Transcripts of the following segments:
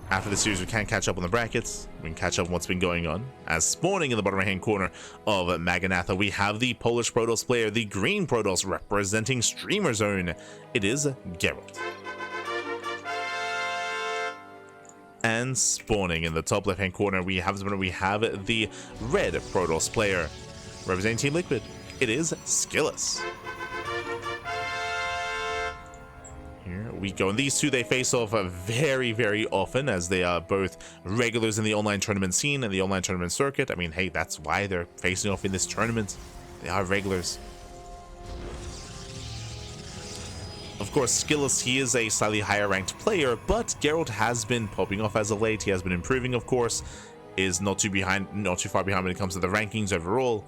After the series, we can catch up on the brackets. We can catch up on what's been going on. As spawning in the bottom right-hand corner of Maganatha, we have the Polish Protoss player, the green Protoss representing Streamer Zone. It is Gerald. And spawning in the top left-hand corner, we have the red Protoss player representing Team Liquid. It is SKillous. Here we go, and these two, they face off very, very often, as they are both regulars in the online tournament scene and the online tournament circuit. I mean, hey, that's why they're facing off in this tournament. They are regulars. Of course, SKillous, he is a slightly higher ranked player, but Gerald has been popping off as of late. He has been improving, of course, is not too far behind when it comes to the rankings overall,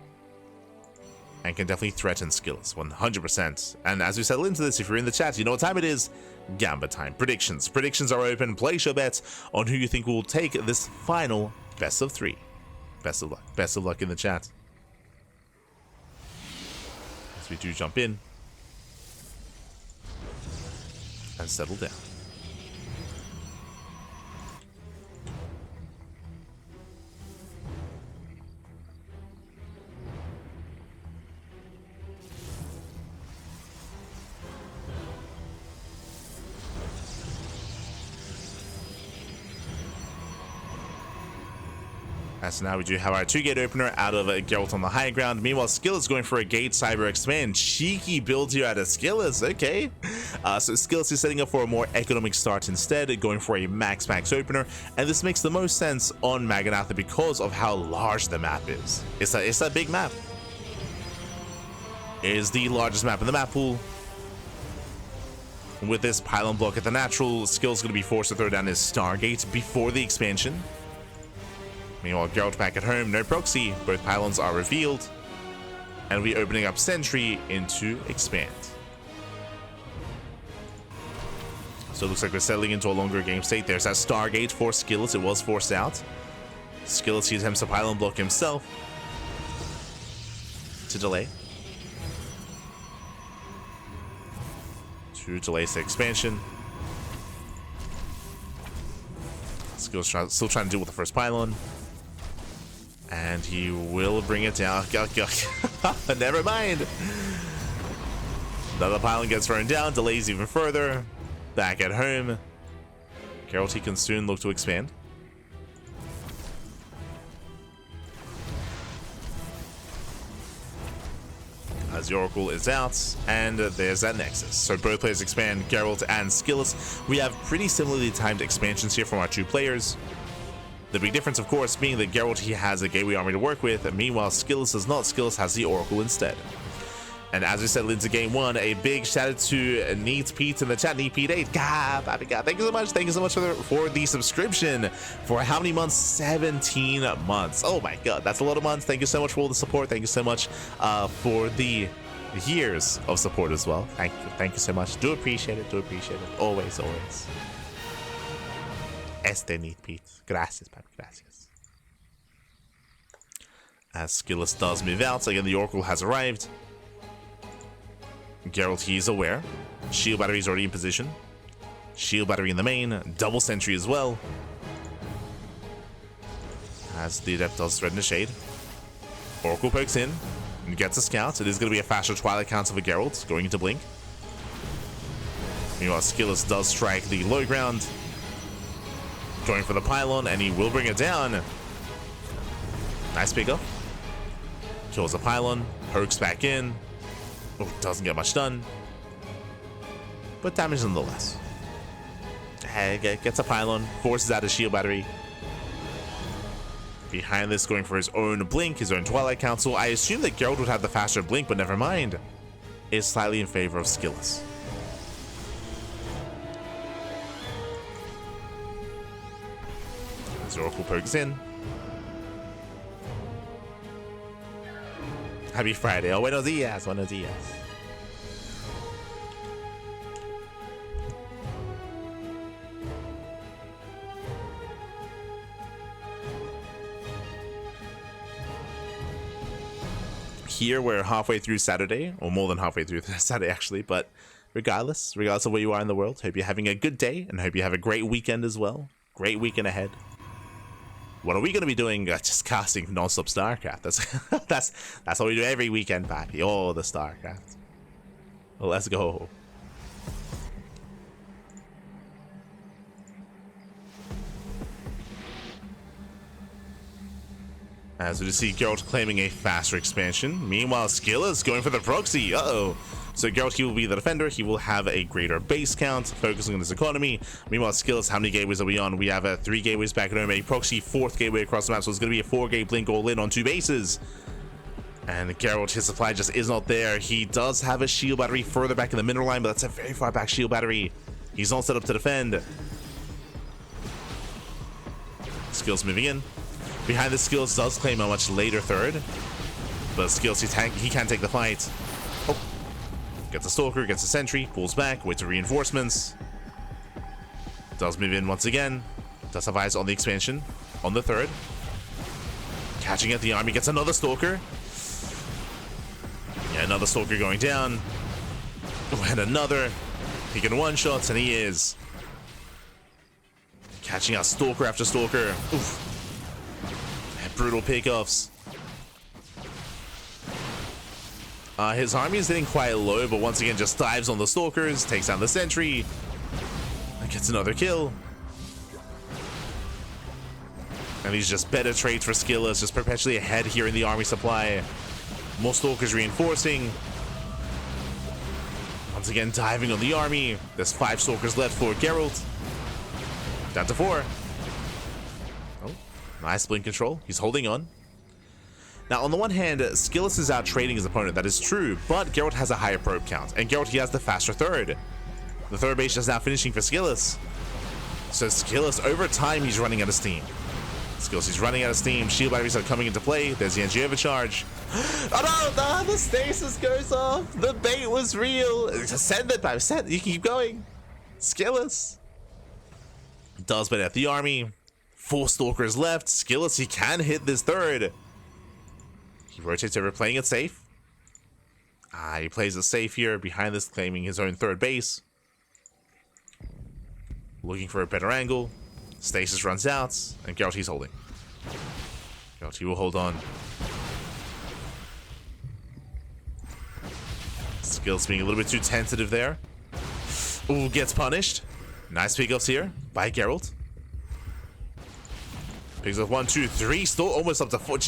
and can definitely threaten SKillous 100%. And as we settle into this, if you're in the chat, you know what time it is. Gamba time. Predictions are open. Place your bets on who you think will take this final best of 3. Best of luck in the chat as we do jump in and settle down. As now we do have our 2-gate opener out of Gerald on the high ground. Meanwhile, SKillous going for a gate cyber expand. Cheeky build here out of SKillous. Okay. So SKillous is setting up for a more economic start instead, going for a max opener. And this makes the most sense on Maganatha because of how large the map is. It's a big map. It is the largest map in the map pool. With this pylon block at the natural, SKillous going to be forced to throw down his Stargate before the expansion. Meanwhile, Gerald back at home, no proxy, both pylons are revealed, and we're opening up Sentry into expand. So it looks like we're settling into a longer game state. There's that Stargate for SKillous, it was forced out. SKillous used him to pylon block himself to delay. To delay the expansion. SKillous still trying to deal with the first pylon. And he will bring it down. Never mind. Another pylon gets thrown down, delays even further. Back at home. Gerald, he can soon look to expand. As the Oracle is out, and there's that Nexus. So both players expand, Gerald and SKillous. We have pretty similarly timed expansions here from our two players. The big difference, of course, being that Gerald, he has a Gateway Army to work with, and meanwhile, SKillous does not. SKillous has the Oracle instead. And as we settle into game 1, a big shout out to Neat Pete in the chat. Neat Pete 8. God, thank you so much. Thank you so much for the subscription. For how many months? 17 months. Oh my god, that's a lot of months. Thank you so much for all the support. Thank you so much for the years of support as well. Thank you so much. Do appreciate it. Always. Neat Pete. Gracias, papi. Gracias. As SKillous does move out, again, the Oracle has arrived. Gerald, he's aware. Shield battery is already in position. Shield battery in the main. Double sentry as well. As the Adept does threaten the shade. Oracle pokes in and gets a scout. It is going to be a faster Twilight Council for Gerald, going into Blink. Meanwhile, SKillous does strike the low ground. Going for the pylon, and he will bring it down. Nice pickup. Kills the pylon. Pokes back in. Oh, doesn't get much done, but damage nonetheless. Gets a pylon, forces out his shield battery. Behind this, going for his own blink, his own Twilight Council. I assume that Gerald would have the faster blink, but never mind. Is slightly in favor of SKillous. As Oracle pokes in. Happy Friday. Oh, buenos dias. Here we're halfway through Saturday, or more than halfway through Saturday actually, but regardless of where you are in the world, hope you're having a good day and hope you have a great weekend as well. Great weekend ahead. What are we going to be doing? Just casting non-stop StarCraft. That's what we do every weekend, Pappy. Oh, the StarCraft. Well, let's go. As we see Gerald claiming a faster expansion. Meanwhile, SKillous going for the proxy. Uh-oh. So Gerald, he will be the defender. He will have a greater base count, focusing on his economy. Meanwhile, SKillous, how many gateways are we on? We have 3 gateways back at home, a proxy 4th gateway across the map. So it's going to be a 4-gate blink all in on 2 bases. And Gerald, his supply just is not there. He does have a shield battery further back in the mineral line, but that's a very far back shield battery. He's not set up to defend. Skills moving in. Behind the Skills does claim a much later third, but Skills, he can take the fight. Oh, gets a Stalker, gets a Sentry, pulls back, waits for reinforcements. Does move in once again. Does have eyes on the expansion, on the third. Catching at the army, gets another Stalker. Yeah, another Stalker going down. And another. He can one-shots, and he is. Catching out Stalker after Stalker. Oof. Brutal pickoffs. His army is hitting quite low, but once again just dives on the Stalkers, takes down the Sentry, and gets another kill. And these just better trades for SKillous, just perpetually ahead here in the army supply. More Stalkers reinforcing. Once again diving on the army. There's 5 Stalkers left for Gerald. Down to 4. Nice blink control. He's holding on. Now, on the one hand, SKillous is out trading his opponent. That is true, but Gerald has a higher probe count, and Gerald, he has the faster third. The third base is now finishing for SKillous. So SKillous, over time, he's running out of steam. SKillous, he's running out of steam. Shield batteries are coming into play. There's the NG overcharge. Oh no, the stasis goes off. The bait was real. Send it, babe. Send it. You can keep going. SKillous does better at the army. 4 Stalkers left. SKillous, he can hit this third. He rotates over, playing it safe. He plays it safe here, behind this, claiming his own third base. Looking for a better angle. Stasis runs out, and Gerald, he's holding. Gerald, he will hold on. SKillous being a little bit too tentative there. Ooh, gets punished. Nice pickups here by Gerald. Picks up 1, 2, 3, almost up to 4.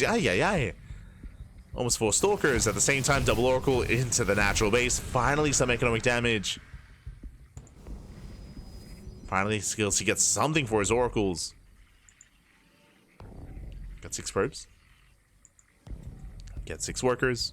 Almost 4 Stalkers. At the same time, double Oracle into the natural base. Finally, some economic damage. Finally, SKillous, he gets something for his Oracles. Got 6 probes. Get 6 workers.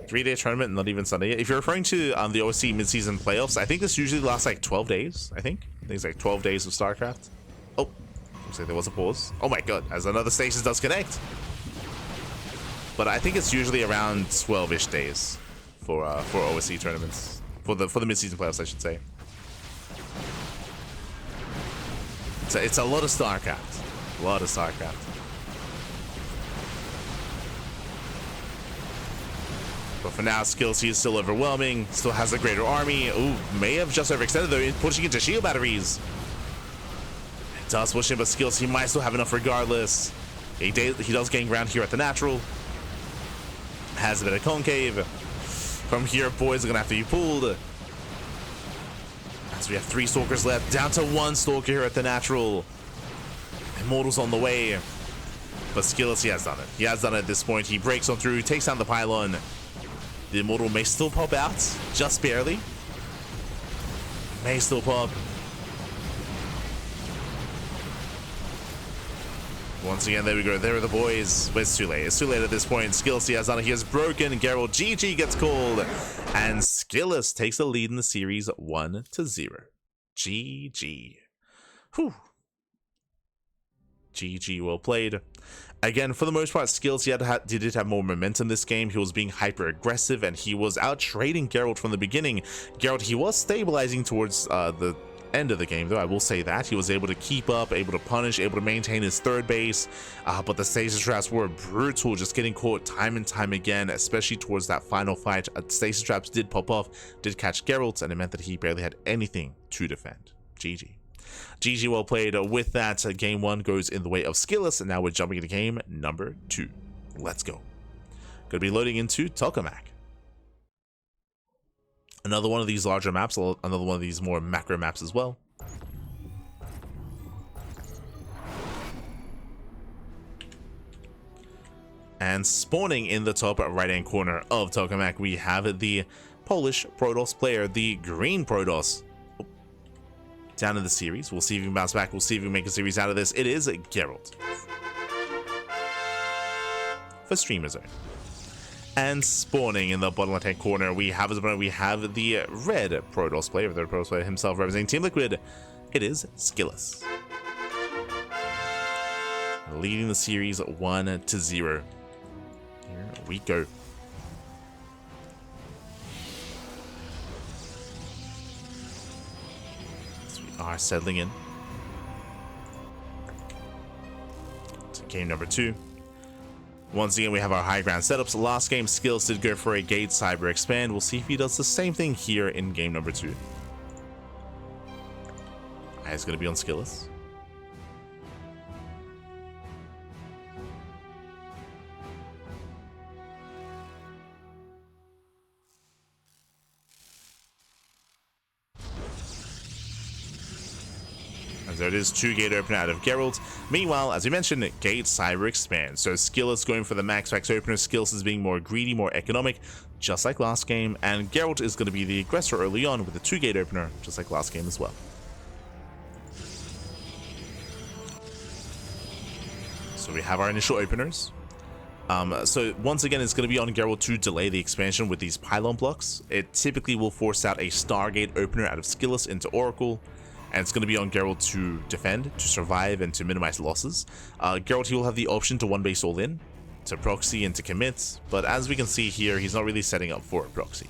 Three-day tournament, not even Sunday. If you're referring to the OSC mid-season playoffs, I think this usually lasts like 12 days, I think. I think it's like 12 days of StarCraft. Oh, looks like there was a pause. Oh my god, as another station does connect. But I think it's usually around 12-ish days for OSC tournaments. For the mid-season playoffs, I should say. It's a lot of StarCraft. A lot of StarCraft. But for now, SKillous, he is still overwhelming. Still has a greater army. Ooh, may have just overextended though, pushing into shield batteries. It does push him, but SKillous, he might still have enough regardless. He does gain ground here at the natural. Has a bit of concave. From here, boys are gonna have to be pulled. As we have 3 Stalkers left, down to 1 Stalker here at the natural. Immortal's on the way. But SKillous, he has done it. He has done it at this point. He breaks on through, takes down the pylon. The Immortal may still pop out, just barely. May still pop. Once again, there we go. There are the boys. But it's too late. It's too late at this point. SKillous, he has done it. He has broken. Gerald, GG gets called. And SKillous takes the lead in the series 1-0. GG. Whew. GG, well played. Again, for the most part, SKillous, he did have more momentum this game. He was being hyper aggressive, and he was out trading Gerald from the beginning. Gerald, he was stabilizing towards the end of the game, though. I will say that he was able to keep up, able to punish, able to maintain his third base, but the stasis traps were brutal, just getting caught time and time again, especially towards that final fight. Stasis traps did pop off, did catch Gerald, and it meant that he barely had anything to defend. GG. GG, well played. With that, game 1 goes in the way of SKillous, and now we're jumping into game number 2. Let's go. Gonna be loading into Tokamak. Another one of these larger maps, another one of these more macro maps as well. And spawning in the top right-hand corner of Tokamak, we have the Polish Protoss player, the green Protoss. Down in the series. We'll see if he can bounce back. We'll see if he can make a series out of this. It is Gerald. For Streamer Zone. And spawning in the bottom left-hand corner, we have the red Protoss player, the Protoss player himself representing Team Liquid. It is SKillous. Leading the series 1-0. Here we go. Are settling in to game number 2. Once again, we have our high ground setups. Last game, SKillous did go for a gate cyber expand. We'll see if he does the same thing here in game number 2. Eyes going to be on SKillous. There it is, 2 gate opener out of Gerald. Meanwhile, as we mentioned, gate cyber expand. So SKillous going for the max opener. SKillous is being more greedy, more economic, just like last game. And Gerald is going to be the aggressor early on with the 2 gate opener, just like last game as well. So we have our initial openers. So once again, it's going to be on Gerald to delay the expansion with these pylon blocks. It typically will force out a Stargate opener out of SKillous into Oracle. And it's going to be on Gerald to defend, to survive, and to minimize losses. Gerald, he will have the option to 1-base all in, to proxy, and to commit. But as we can see here, he's not really setting up for a proxy.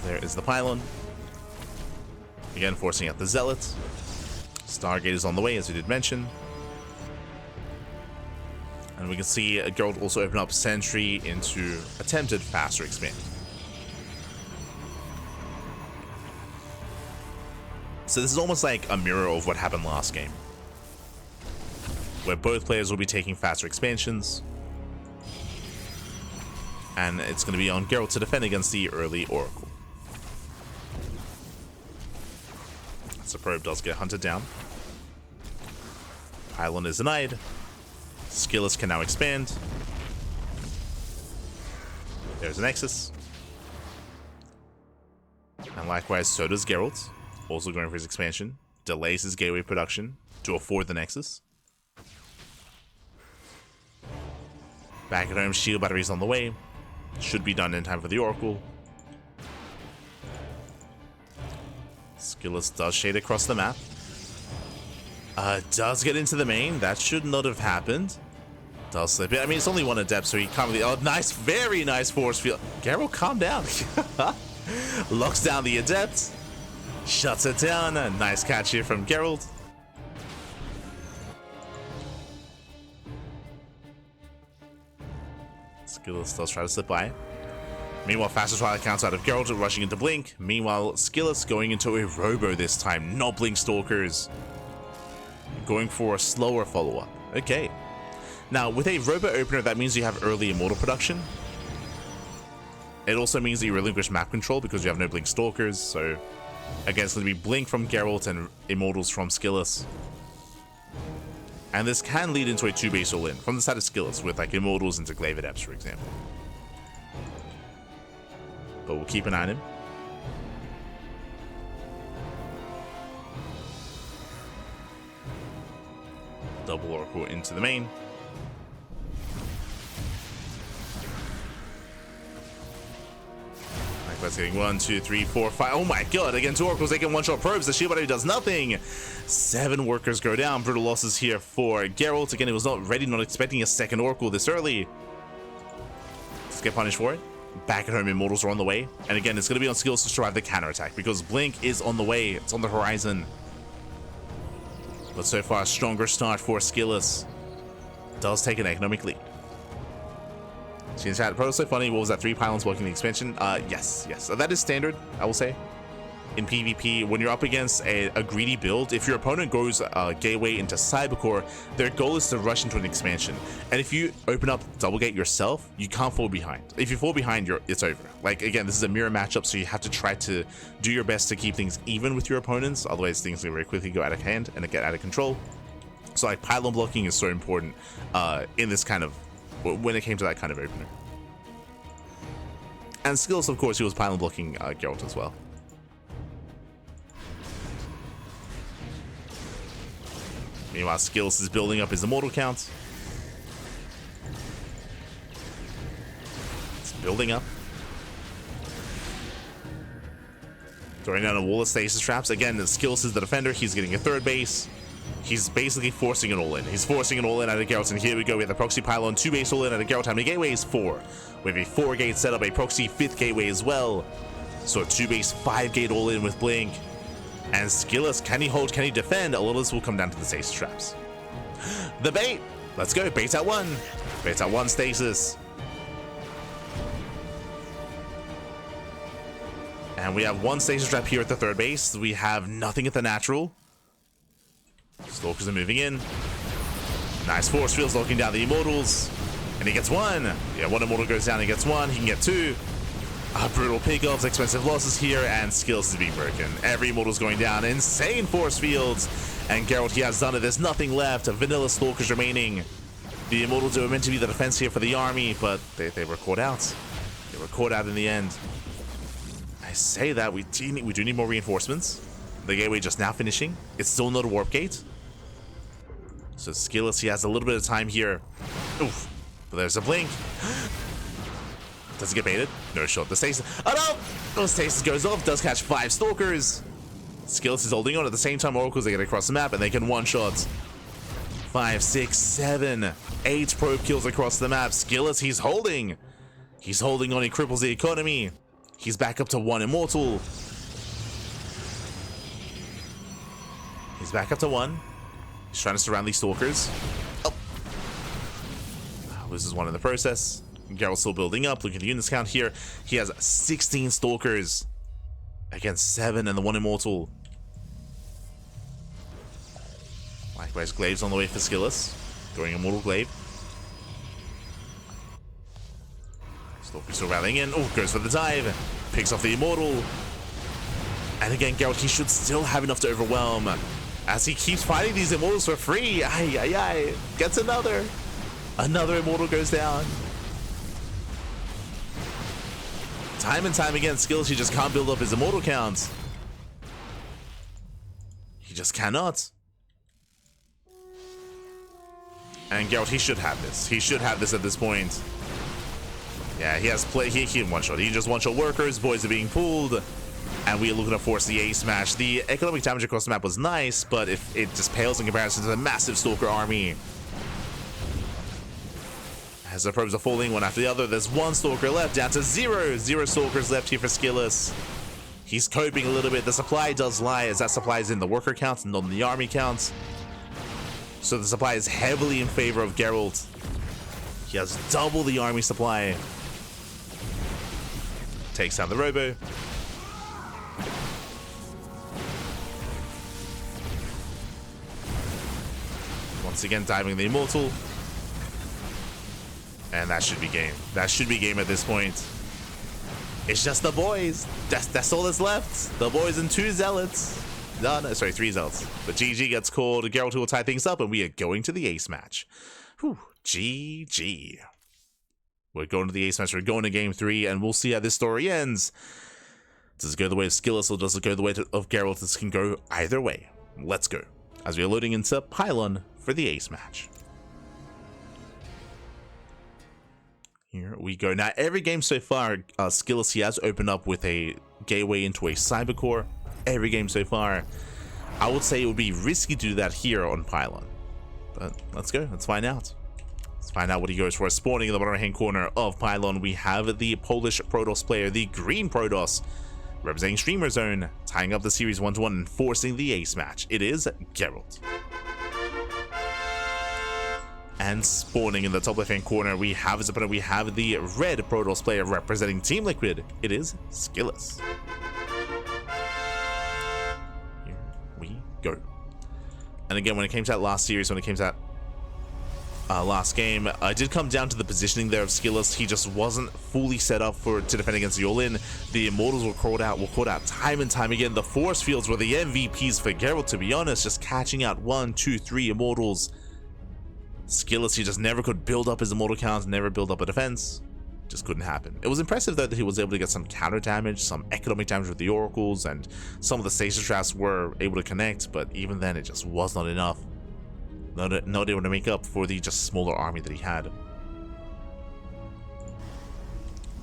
There is the pylon. Again, forcing out the zealots. Stargate is on the way, as we did mention. And we can see Gerald also open up Sentry into attempted faster expand. So this is almost like a mirror of what happened last game, where both players will be taking faster expansions. And it's going to be on Gerald to defend against the early Oracle. So probe does get hunted down. Pylon is denied. SKillous can now expand. There's a Nexus. And likewise, so does Gerald. Also going for his expansion. Delays his gateway production to afford the Nexus. Back at home, shield batteries on the way. Should be done in time for the Oracle. SKillous does shade across the map. Does get into the main. That should not have happened. Does slip it. I mean, it's only 1 adept, so he can't really... Oh, nice. Very nice force field. Gerald, calm down. Locks down the adept. Shuts it down. A nice catch here from Gerald. SKillous does try to slip by. Meanwhile, fastest trial counts out of Gerald rushing into Blink. Meanwhile, SKillous going into a Robo this time, not Blink Stalkers. Going for a slower follow-up. Okay. Now, with a Robo opener, that means you have early Immortal production. It also means that you relinquish map control because you have no Blink Stalkers. So, again, it's going to be Blink from Gerald and Immortals from SKillous. And this can lead into a 2-base all-in from the side of SKillous with like Immortals into Glaive Adepts, for example. But we'll keep an eye on him. Double Oracle into the main. That's getting 1, 2, 3, 4, 5. Oh my god, against Oracles, they can one-shot probes. The shield body does nothing. 7 workers go down. Brutal losses here for Gerald. Again, he was not ready, not expecting a second Oracle this early. Let's get punished for it. Back at home, Immortals are on the way. And again, it's going to be on Skills to survive the counterattack because Blink is on the way. It's on the horizon. But so far, a stronger start for SKillous. Does take an economic lead. See in chat, probably so funny. What was that? 3 pylons blocking the expansion? Yes. That is standard, I will say. In PvP, when you're up against a greedy build, if your opponent goes gateway into Cybercore, their goal is to rush into an expansion. And if you open up double gate yourself, you can't fall behind. If you fall behind, it's over. Like, again, this is a mirror matchup, so you have to try to do your best to keep things even with your opponents. Otherwise, things will very quickly go out of hand and get out of control. So, like, pylon blocking is so important in this kind of, when it came to that kind of opener. And SKillous, of course, he was pylon blocking Gerald as well. Meanwhile, SKillous is building up his immortal count. It's building up. Throwing down a wall of stasis traps. Again, SKillous is the defender. He's getting a 3rd base. He's basically forcing it all in. He's forcing it all in out of Geralt. And here we go. We have the proxy pylon, 2 base all in out of Geralt. How many gateways? 4. We have a 4-gate setup, a proxy 5th gateway as well. So a 2 base, 5-gate all in with Blink. And SKillous, can he hold, can he defend? A lot of this will come down to the stasis traps. The bait! Let's go, bait out 1. Bait out 1 stasis. And we have 1 stasis trap here at the 3rd base. We have nothing at the natural. Stalkers are moving in. Nice force fields locking down the Immortals. And he gets 1. Yeah, 1 Immortal goes down, he gets 1. He can get 2. Brutal pickoffs, expensive losses here, and SKillous is being broken. Every Immortal's going down. Insane force fields. And Gerald, he has done it. There's nothing left. Vanilla Stalkers remaining. The Immortals were meant to be the defense here for the army, but they were caught out. They were caught out in the end. I say that we do need more reinforcements. The gateway just now finishing. It's still not a warp gate. So SKillous, he has a little bit of time here. Oof. But there's a blink. Does it get baited? No shot. The stasis. Oh no! The stasis goes off. Does catch 5 stalkers. SKillous is holding on. At the same time, Oracles, they get across the map and they can one-shot. 5, 6, 7, 8 probe kills across the map. SKillous, he's holding. He's holding on. He cripples the economy. He's back up to 1 immortal. He's back up to 1. He's trying to surround these stalkers. Oh. Loses 1 in the process. Gerald's still building up. Look at the units count here. He has 16 stalkers against 7 and the 1 immortal. Likewise, Glaive's on the way for SKillous. Going immortal Glaive. Stalker's still rallying in. Oh, goes for the dive. Picks off the immortal. And again, Gerald, he should still have enough to overwhelm. As he keeps fighting these immortals for free. Ay. Gets another. Another immortal goes down. Time and time again, SKillous, he just can't build up his immortal counts. He just cannot. And Gerald, he should have this. He should have this at this point. Yeah, he has play. He can one-shot. He just one-shot workers. Boys are being pulled. And we are looking to force the A smash. The economic damage across the map was nice, but if it just pales in comparison to the massive Stalker army. As the probes are falling one after the other, there's 1 Stalker left, down to 0. 0 Stalkers left here for SKillous. He's coping a little bit. The supply does lie, as that supply is in the worker count, not in the army count. So the supply is heavily in favor of Gerald. He has double the army supply. Takes down the Robo. Once again, diving the Immortal. And that should be game. That should be game at this point. It's just the boys. That's all that's left. The boys and 2 zealots. No, sorry, 3 zealots. But GG gets called. Gerald will tie things up, and we are going to the ace match. Whew, GG. We're going to the ace match. We're going to game 3, and we'll see how this story ends. Does it go the way of SKillous, or does it go the way of Gerald? This can go either way. Let's go. As we are loading into Pylon for the ace match. Here we go. Now, every game so far, SKillous, he has opened up with a gateway into a cybercore. Every game so far. I would say it would be risky to do that here on Pylon. But let's go. Let's find out. Let's find out what he goes for. Spawning in the bottom right hand corner of Pylon, we have the Polish Protoss player, the green Protoss, representing Streamer Zone, tying up the series 1-1 and forcing the ace match. It is Gerald. And spawning in the top left hand corner, we have his opponent. We have the red Protoss player representing Team Liquid. It is SKillous. Here we go. And again, when it came to that last series, when it came to that last game, it did come down to the positioning there of SKillous. He just wasn't fully set up to defend against the all-in. The Immortals were called out time and time again. The force fields were the MVPs for Gerald, to be honest, just catching out 1, 2, 3 Immortals. SKillous, he just never could build up his Immortal count, never build up a defense. Just couldn't happen. It was impressive though that he was able to get some counter damage, some economic damage with the Oracles, and some of the stasis traps were able to connect, but even then it just was not enough. Not able to make up for the just smaller army that he had.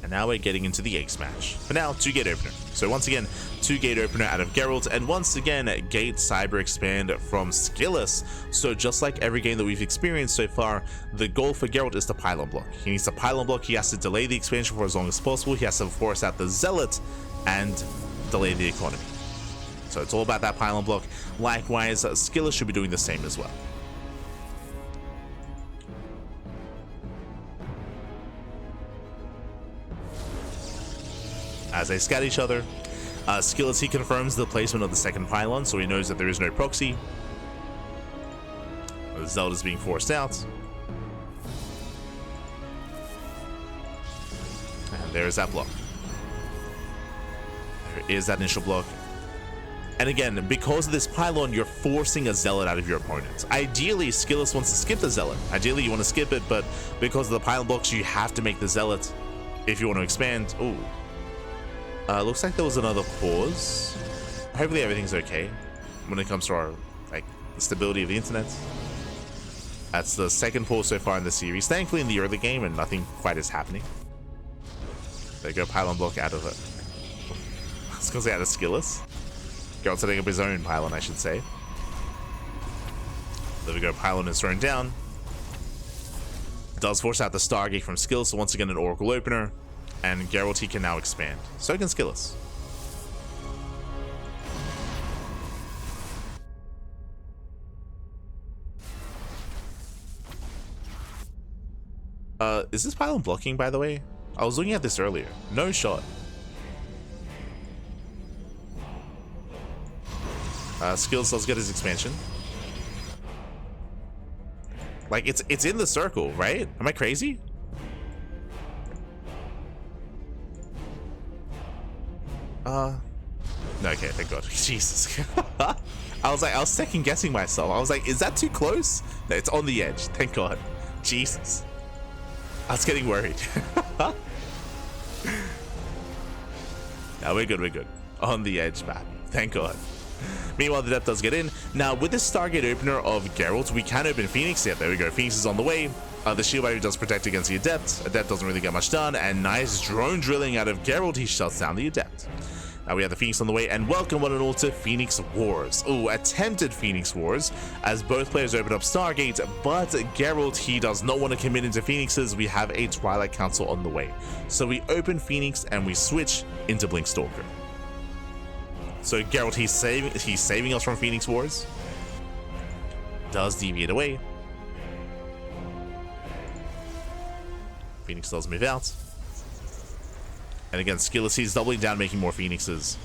And now we're getting into the ace match. For now, 2-gate opener. So once again, 2-gate opener out of Gerald, and once again, gate cyber expand from SKillous. So just like every game that we've experienced so far, the goal for Gerald is to pylon block. He needs to pylon block, he has to delay the expansion for as long as possible, he has to force out the zealot and delay the economy. So it's all about that pylon block. Likewise, SKillous should be doing the same as well. As they scout each other, SKillous, he confirms the placement of the second pylon, so he knows that there is no proxy. The Zealot is being forced out. And there is that block. There is that initial block. And again, because of this pylon, you're forcing a Zealot out of your opponent. Ideally, SKillous wants to skip the Zealot. Ideally, you want to skip it, but because of the pylon blocks, you have to make the Zealot if you want to expand. Ooh. Looks like there was another pause. Hopefully everything's okay when it comes to our the stability of the internet. That's the second pause so far in the series. Thankfully in the early game, and nothing quite is happening. There you go, pylon block out of it. I was gonna say out of SKillous. Gerald setting up his own pylon, I should say. There we go, pylon is thrown down. Does force out the Stargate from SKillous, so once again an Oracle opener. And Gerald, he can now expand. So can SKillous. Is this pylon blocking, by the way? I was looking at this earlier. No shot. SKillous does get his expansion. Like, it's in the circle, right? Am I crazy? No, okay, thank God. Jesus. I was second guessing myself. I was like, is that too close? No, it's on the edge. Thank God. Jesus. I was getting worried. No, we're good, we're good. On the edge, man. Thank God. Meanwhile, the Adept does get in. Now, with this Stargate opener of Gerald, we can open Phoenix. Yeah, there we go. Phoenix is on the way. The shield battery does protect against the Adept. Adept doesn't really get much done, and nice drone drilling out of Gerald. He shuts down the Adept. Now we have the Phoenix on the way, and welcome one and all to Phoenix Wars. Oh, attempted Phoenix Wars, as both players open up Stargate, but Gerald, he does not want to commit into Phoenixes. We have a Twilight Council on the way. So we open Phoenix, and we switch into Blink Stalker. So Gerald, he's saving us from Phoenix Wars. Does deviate away. Phoenix does move out. And again, SKillous, he's doubling down, making more Phoenixes.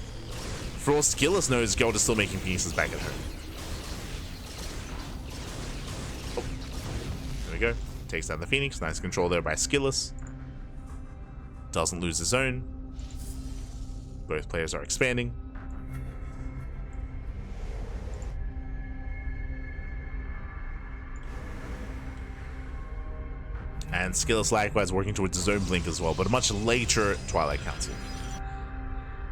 For all SKillous knows, Gerald is still making Phoenixes back at home. Oh. There we go. Takes down the Phoenix. Nice control there by SKillous. Doesn't lose his own. Both players are expanding. And SKillous likewise working towards his own blink as well, but a much later Twilight Council.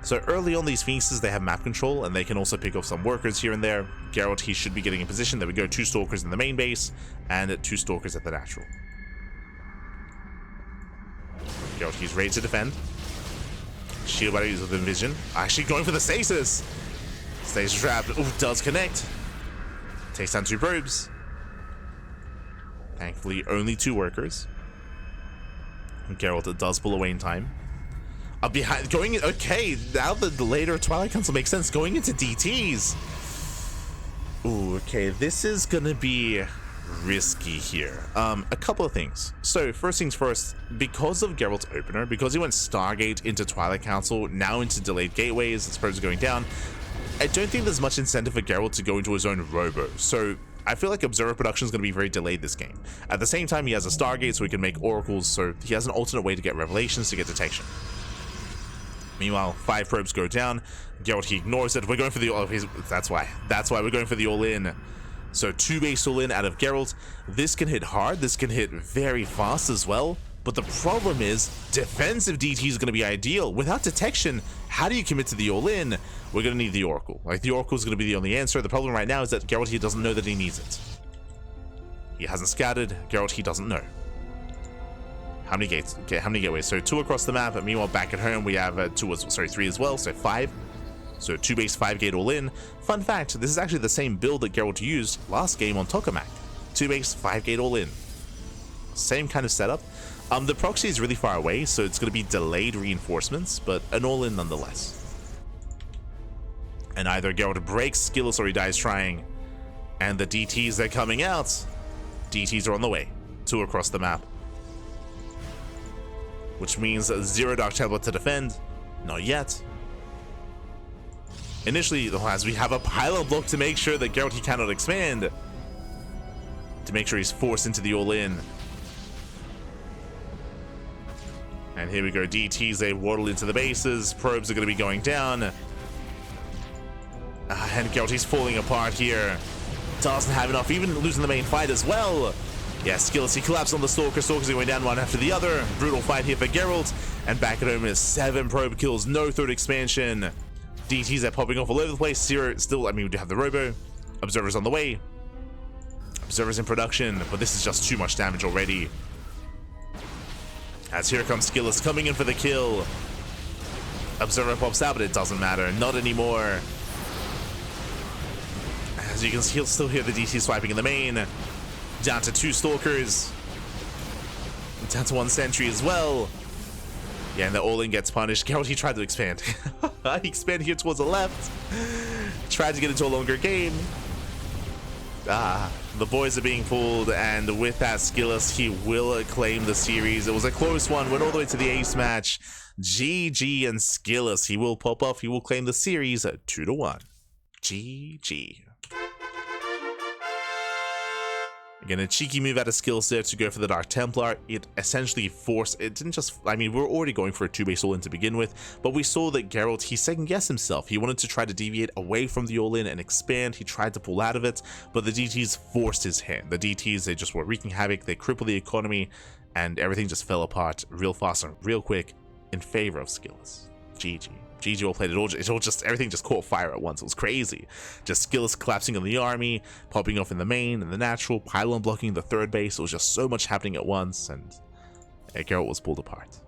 So early on, these Phoenixes, they have map control, and they can also pick off some workers here and there. Gerald, he should be getting in position. There we go, 2 Stalkers in the main base, and 2 Stalkers at the natural. Gerald, he's ready to defend. Shield battery is within vision. Actually going for the stasis. Stasis trap. Ooh, does connect. Takes down 2 probes. Thankfully, only 2 workers. Gerald does pull away in time. Behind, going in, okay, now the later Twilight Council makes sense. Going into DTs. Ooh, okay, this is gonna be risky here. A couple of things. So first things first, because of Gerald's opener, because he went Stargate into Twilight Council, now into delayed gateways, his probes are going down, I don't think there's much incentive for Gerald to go into his own robo. So I feel like Observer production is going to be very delayed this game. At the same time, he has a Stargate, so he can make oracles, so he has an alternate way to get revelations to get detection. Meanwhile, 5 probes go down. Gerald, he ignores it. We're going for the that's why we're going for the all-in. So 2 base all-in out of Gerald. This can hit hard. This can hit very fast as well. But the problem is, defensive DT is going to be ideal. Without detection, how do you commit to the all-in? We're going to need the Oracle. Like, the Oracle is going to be the only answer. The problem right now is that Gerald, he doesn't know that he needs it. He hasn't scattered. Gerald, he doesn't know. How many gates? Okay, how many gateways? So 2 across the map. Meanwhile, back at home, we have 3 as well. So 5. So 2 base, 5 gate all-in. Fun fact, this is actually the same build that Gerald used last game on Tokamak. 2 base, 5 gate all-in. Same kind of setup. The proxy is really far away, so it's going to be delayed reinforcements, but an all-in nonetheless. And either Gerald breaks SKillous or he dies trying. And the DTs, they're coming out. DTs are on the way. 2 across the map. Which means 0 Dark Templar to defend. Not yet. Initially, as we have a pylon block to make sure that Gerald, he cannot expand. To make sure he's forced into the all-in. And here we go, DTs, they waddle into the bases. Probes are going to be going down. And Gerald, he's falling apart here. Doesn't have enough, even losing the main fight as well. Yeah, SKillous, he collapsed on the Stalker. Stalkers are going down one after the other. Brutal fight here for Gerald. And back at home is 7 probe kills, no third expansion. DTs are popping off all over the place. 0 still, I mean, we do have the Robo. Observers on the way. Observers in production, but this is just too much damage already. As here comes SKillous coming in for the kill. Observer pops out, but it doesn't matter. Not anymore. As you can still hear the DC swiping in the main. Down to 2 Stalkers. Down to 1 Sentry as well. Yeah, and the all-in gets punished. Gerald, he tried to expand. He expanded here towards the left. Tried to get into a longer game. The boys are being pulled, and with that SKillous, he will claim the series. It was a close one, went all the way to the ace match. GG and SKillous, he will pop off, he will claim the series 2-1. GG. Again, a cheeky move out of SKillous there to go for the Dark Templar. It essentially forced, it didn't just, I mean, we were already going for a 2-base all-in to begin with, but we saw that Gerald, he second-guessed himself. He wanted to try to deviate away from the all-in and expand. He tried to pull out of it, but the DTs forced his hand. The DTs, they just were wreaking havoc. They crippled the economy, and everything just fell apart real fast and real quick in favor of SKillous. GG. GG all played everything just caught fire at once. It was crazy. Just SKillous collapsing on the army, popping off in the main and the natural, pylon blocking the 3rd base. It was just so much happening at once, and Gerald was pulled apart.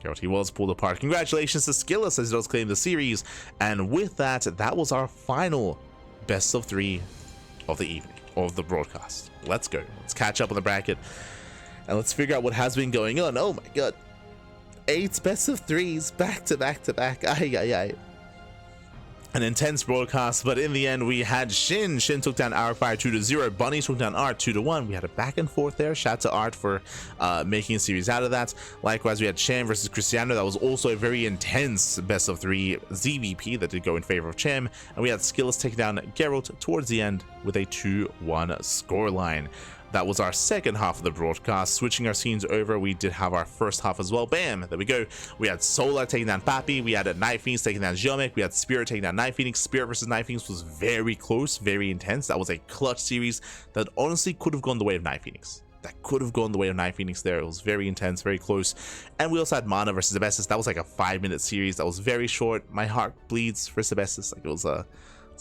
Gerald, he was pulled apart. Congratulations to SKillous as he does claim the series, and with that, that was our final best of 3 of the evening, of the broadcast. Let's go. Let's catch up on the bracket, and let's figure out what has been going on. Oh my god. 8 best of 3s back to back to back. Ay, ay, ay. An intense broadcast, but in the end we had Shin. Shin took down Arcfire 2-0. Bunny took down Art 2-1. We had a back and forth there. Shout out to Art for making a series out of that. Likewise, we had Cham versus Cristiano. That was also a very intense best of 3 ZVP that did go in favor of Cham. And we had SKillous taking down Gerald towards the end with a 2-1 scoreline. That was our second half of the broadcast. Switching our scenes over, we did have our first half as well. Bam! There we go. We had Solar taking down Pappy. We had Night Phoenix taking down Jomek. We had Spirit taking down Night Phoenix. Spirit versus Night Phoenix was very close, very intense. That was a clutch series that honestly could have gone the way of Night Phoenix. That could have gone the way of Night Phoenix there. It was very intense, very close. And we also had Mana versus Sebestis. That was like a 5-minute series. That was very short. My heart bleeds for Sebestis. Like it was a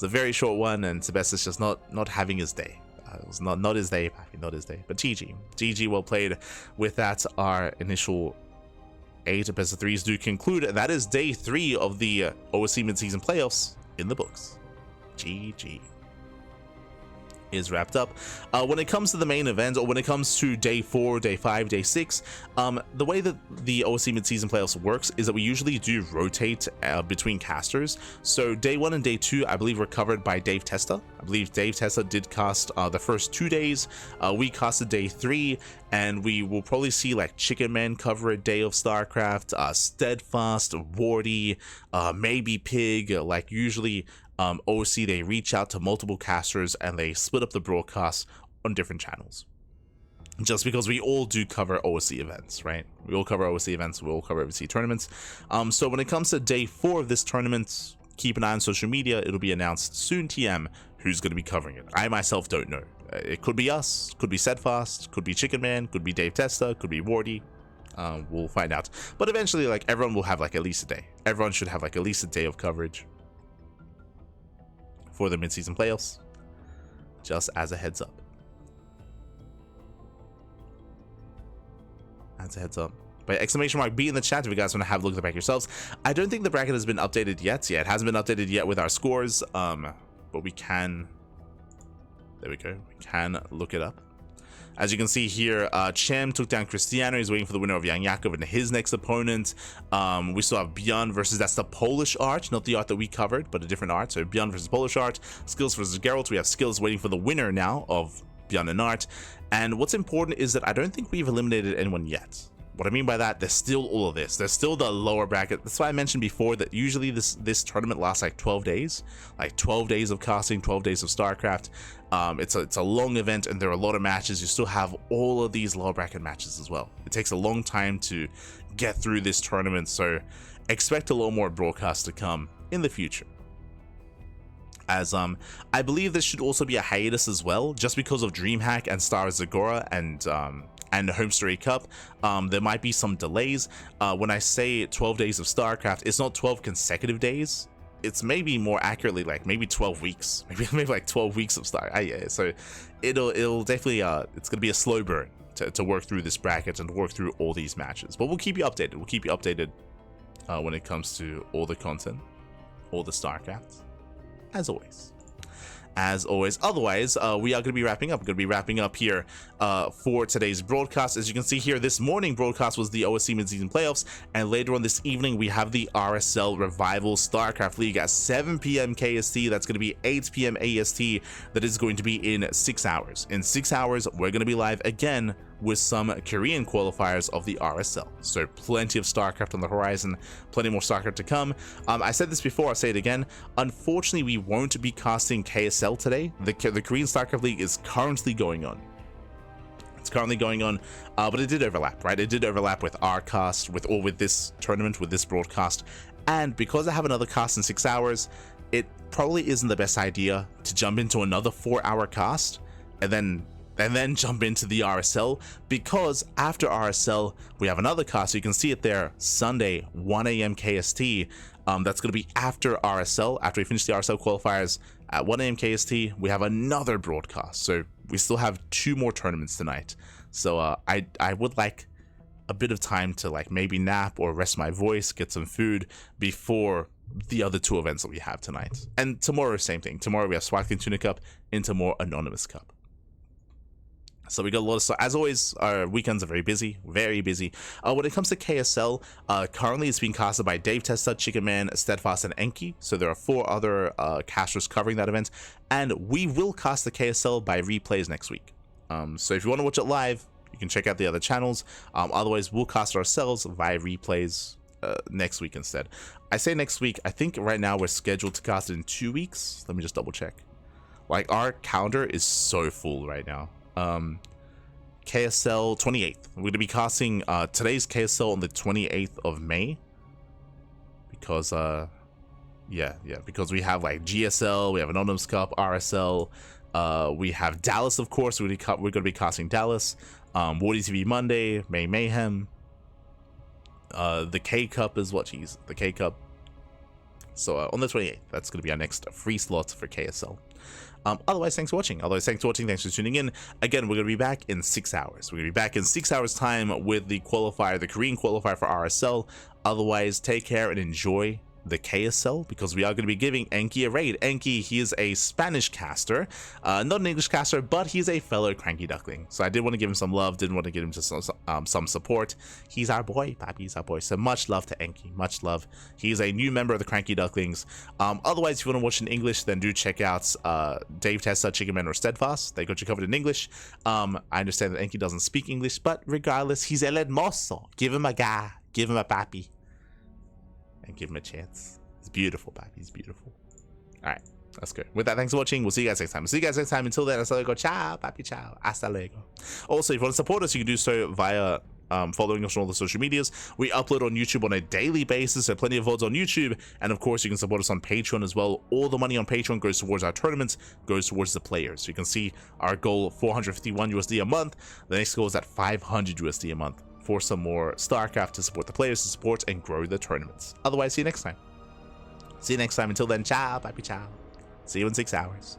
very short one, and Sebestis just not having his day. It was not his day, Pappy, not his day. But GG well played. With that, our initial 8 best of 3s do conclude. That is day 3 of the OSC mid-season playoffs in the books. GG. Is wrapped up. When it comes to the main event, or when it comes to day 4, day 5, day 6, the way that the OSC mid-season playoffs works is that we usually do rotate between casters. So day 1 and day 2, I believe, were covered by Dave Testa. I believe Dave Testa did cast the first 2 days. We casted day 3, and we will probably see like Chicken Man cover a day of StarCraft, Steadfast, Wardy, maybe Pig. Like usually OSC, they reach out to multiple casters and they split up the broadcast on different channels. Just because we all do cover OSC events, right? We all cover OSC events, we all cover OSC tournaments. So when it comes to day 4 of this tournament, keep an eye on social media. It'll be announced soon, TM, who's going to be covering it. I myself don't know. It could be us, could be Steadfast, could be Chicken Man, could be Dave Testa, could be Wardy. We'll find out. But eventually, like, everyone will have like at least a day. Everyone should have like at least a day of coverage for the mid-season playoffs, just as a heads up. As a heads up. But exclamation mark B in the chat if you guys want to have a look at the bracket yourselves. I don't think the bracket has been updated yet. Yeah, it hasn't been updated yet with our scores. But we can. There we go. We can look it up. As you can see here, Chem took down Cristiano. He's waiting for the winner of Jan Yakov and his next opponent. We still have Björn versus, that's the Polish art, not the art that we covered, but a different art. So Björn versus Polish art, SKillous versus Gerald. We have SKillous waiting for the winner now of Björn and art. And what's important is that I don't think we've eliminated anyone yet. What I mean by that, there's still all of this. There's still the lower bracket. That's why I mentioned before that usually this tournament lasts like 12 days. Like 12 days of casting, 12 days of StarCraft. It's a long event and there are a lot of matches. You still have all of these lower bracket matches as well. It takes a long time to get through this tournament, so expect a lot more broadcasts to come in the future. As I believe this should also be a hiatus as well, just because of DreamHack and Star Zagora and the Home Story Cup. There might be some delays. When I say 12 days of StarCraft, it's not 12 consecutive days. It's maybe more accurately like maybe 12 weeks, maybe like 12 weeks of StarCraft. Yeah, so it'll definitely it's gonna be a slow burn to work through this bracket and to work through all these matches. But we'll keep you updated. We'll keep you updated when it comes to all the content, all the StarCraft, as always. Otherwise, we are going to be wrapping up. We're going to be wrapping up here for today's broadcast. As you can see here, this morning broadcast was the OSC mid-season playoffs, and later on this evening we have the RSL Revival StarCraft League at 7 p.m. KST. That's going to be 8 p.m. AST. That is going to be in 6 hours. In 6 hours, we're going to be live again with some Korean qualifiers of the RSL. So plenty of StarCraft on the horizon, plenty more StarCraft to come. I said this before, I'll say it again. Unfortunately, we won't be casting KSL today. The Korean StarCraft League is currently going on. It's currently going on, but it did overlap, right? It did overlap with our cast, with this tournament, with this broadcast. And because I have another cast in 6 hours, it probably isn't the best idea to jump into another 4-hour cast and then jump into the RSL, because after RSL we have another cast. So you can see it there, Sunday 1 a.m. KST. That's going to be after RSL. After we finish the RSL qualifiers at 1 a.m. KST, we have another broadcast. So we still have 2 more tournaments tonight. So I would like a bit of time to like maybe nap or rest my voice, get some food before the other 2 events that we have tonight. And tomorrow, same thing. Tomorrow we have Swaggling Tuna Cup into more Anonymous Cup. So we got a lot of stuff. As always, our weekends are very busy, very busy. When it comes to KSL, currently it's being casted by Dave Testa, Chicken Man, Steadfast, and Enki. So there are 4 other casters covering that event. And we will cast the KSL by replays next week. So if you want to watch it live, you can check out the other channels. Otherwise, we'll cast ourselves via replays next week instead. I say next week. I think right now we're scheduled to cast it in 2 weeks. Let me just double check. Like, our calendar is so full right now. KSL 28th. We're going to be casting today's KSL on the 28th of May, because because we have like GSL, we have Anonymous Cup, RSL, we have Dallas, of course. We're going to be casting Dallas, Wardy TV Monday, May Mayhem, the K Cup is what, geez, the K Cup. So on the 28th, that's going to be our next free slot for KSL. Otherwise, thanks for watching. Thanks for tuning in. Again, we're going to be back in 6 hours. We're going to be back in 6 hours time with the qualifier, the Korean qualifier for RSL. Otherwise, take care and enjoy the KSL, because we are going to be giving Enki a raid. Enki, he is a Spanish caster, not an English caster, but he's a fellow CranKy Duckling. So I did want to give him some love, didn't want to give him just some support. He's our boy, Papi, he's our boy. So much love to Enki, much love. He's a new member of the CranKy Ducklings. Otherwise, if you want to watch in English, then do check out Dave Tessa, Chicken Man, or Steadfast. They got you covered in English. I understand that Enki doesn't speak English, but regardless, he's el hermoso. Give him a guy, give him a papi, and give him a chance. He's beautiful, baby. He's beautiful. All right, that's good. With that, thanks for watching. We'll see you guys next time. Until then, hasta luego. Ciao, papi, ciao. Hasta luego. Also, if you want to support us, you can do so via following us on all the social medias. We upload on YouTube on a daily basis, so plenty of VODs on YouTube. And of course, you can support us on Patreon as well. All the money on Patreon goes towards our tournaments, goes towards the players. So you can see our goal, 451 USD a month. The next goal is at 500 USD a month, for some more StarCraft to support the players, to support and grow the tournaments. Otherwise, see you next time. Until then, ciao, papi, ciao. See you in 6 hours.